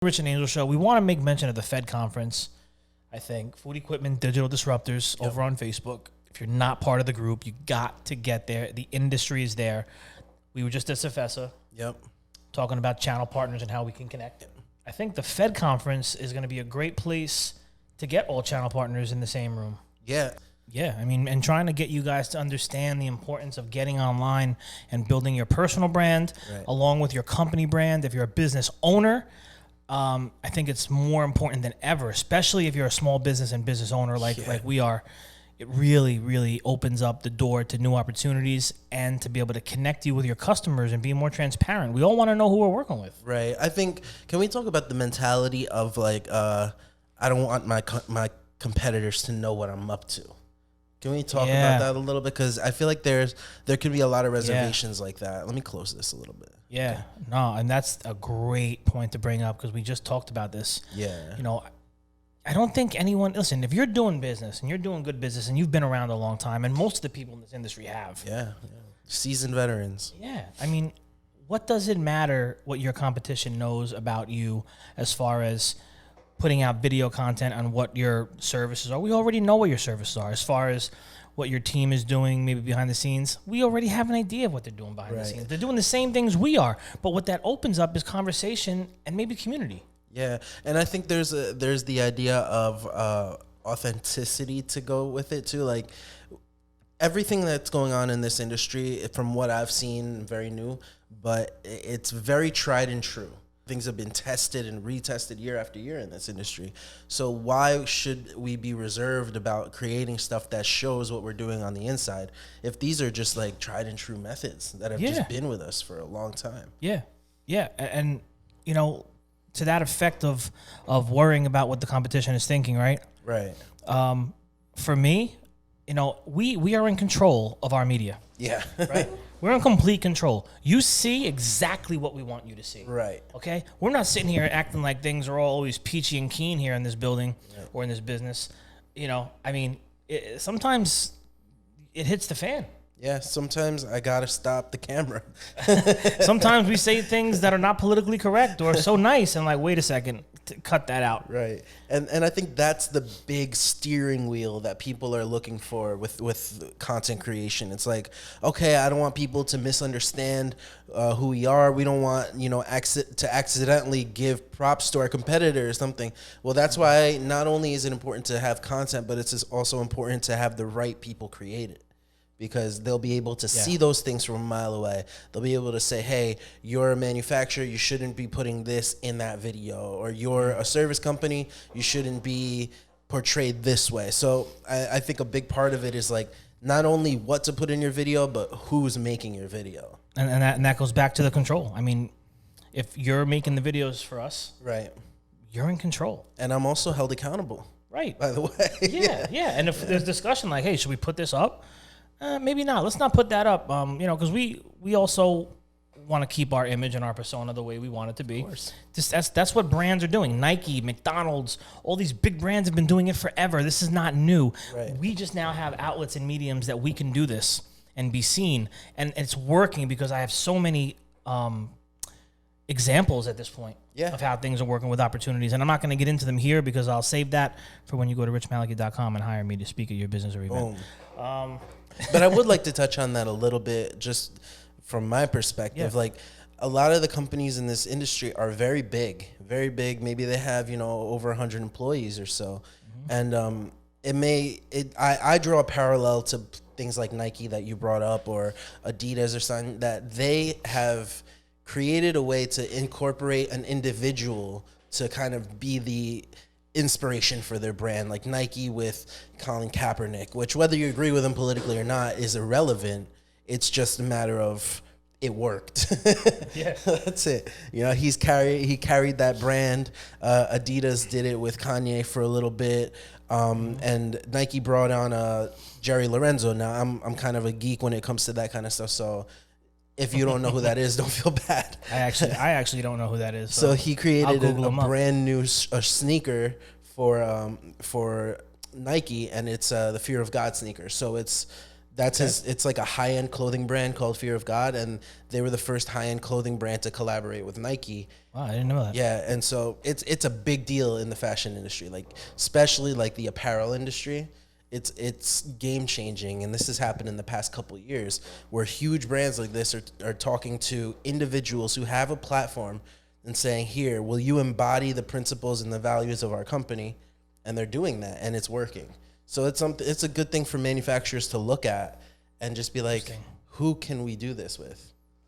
Rich and Angel Show. We want to make mention of the Fed conference. I think Food Equipment Digital Disruptors over on Facebook. If you're not part of the group, you got to get there. The industry is there. We were just at Cefesa. Talking about channel partners and how we can connect. I think the Fed conference is going to be a great place to get all channel partners in the same room. Yeah, I mean, and trying to get you guys to understand the importance of getting online and building your personal brand along with your company brand. If you're a business owner, I think it's more important than ever, especially if you're a small business and business owner like we are. It really, really opens up the door to new opportunities and to be able to connect you with your customers and be more transparent. We all want to know who we're working with. Right. I think, can we talk about the mentality of like, I don't want my competitors to know what I'm up to. Can we talk about that a little bit? Because I feel like there could be a lot of reservations like that. Let me close this a little bit. No, and that's a great point to bring up because we just talked about this. You know, I don't think anyone, listen, if you're doing business and you're doing good business and you've been around a long time, and most of the people in this industry have. Seasoned veterans. I mean, what does it matter what your competition knows about you as far as putting out video content on what your services are? We already know what your services are. As far as what your team is doing, maybe behind the scenes, we already have an idea of what they're doing behind the scenes. They're doing the same things we are, but what that opens up is conversation and maybe community. And I think there's the idea of authenticity to go with it too. Like everything that's going on in this industry, from what I've seen, very new, but it's very tried and true. Things have been tested and retested year after year in this industry. So why should we be reserved about creating stuff that shows what we're doing on the inside if these are just like tried and true methods that have just been with us for a long time? And you know, to that effect of worrying about what the competition is thinking, right? For me, you know, we are in control of our media. Right? We're in complete control. You see exactly what we want you to see. Okay? We're not sitting here acting like things are always peachy and keen here in this building or in this business. You know, I mean, sometimes it hits the fan. Sometimes I gotta stop the camera. Sometimes we say things that are not politically correct or so nice and like, wait a second, cut that out. And I think that's the big steering wheel that people are looking for with content creation. It's like, okay, I don't want people to misunderstand who we are. We don't want, you know, to accidentally give props to our competitor or something. Well, that's why not only is it important to have content, but it's also important to have the right people create it. Because they'll be able to see those things from a mile away. They'll be able to say, hey, you're a manufacturer, you shouldn't be putting this in that video. Or you're a service company, you shouldn't be portrayed this way. So I think a big part of it is like not only what to put in your video, but who's making your video. And that goes back to the control. I mean, if you're making the videos for us, you're in control. And I'm also held accountable. By the way. And if there's discussion like, hey, should we put this up? Maybe not. Let's not put that up. You know, because we also want to keep our image and our persona the way we want it to be. Of course. That's what brands are doing. Nike, McDonald's, all these big brands have been doing it forever. This is not new. We just now have outlets and mediums that we can do this and be seen, and it's working because I have so many examples at this point of how things are working with opportunities. And I'm not going to get into them here because I'll save that for when you go to richmalicky.com and hire me to speak at your business or event. But I would like to touch on that a little bit, just from my perspective. Like a lot of the companies in this industry are very big. Maybe they have, you know, over 100 employees or so. And I draw a parallel to things like Nike that you brought up, or Adidas or something, that they have created a way to incorporate an individual to kind of be the inspiration for their brand, like Nike with Collin Kapernick, which, whether you agree with him politically or not, is irrelevant. It's just a matter of it worked. That's it. You know, he carried that brand. Adidas did it with Kanye for a little bit, and Nike brought on Jerry Lorenzo. Now I'm kind of a geek when it comes to that kind of stuff, so if you don't know who that is, don't feel bad. I actually don't know who that is. So he created a brand new sneaker for Nike, and it's the Fear of God sneaker. So it's That's his. It's like a high-end clothing brand called Fear of God, and they were the first high-end clothing brand to collaborate with Nike. Wow, I didn't know that. Yeah, and so it's a big deal in the fashion industry, like especially like the apparel industry. It's game changing, and this has happened in the past couple of years, where huge brands like this are talking to individuals who have a platform and saying, "Here, will you embody the principles and the values of our company?" And they're doing that, and it's working. So it's a good thing for manufacturers to look at and just be like, who can we do this with?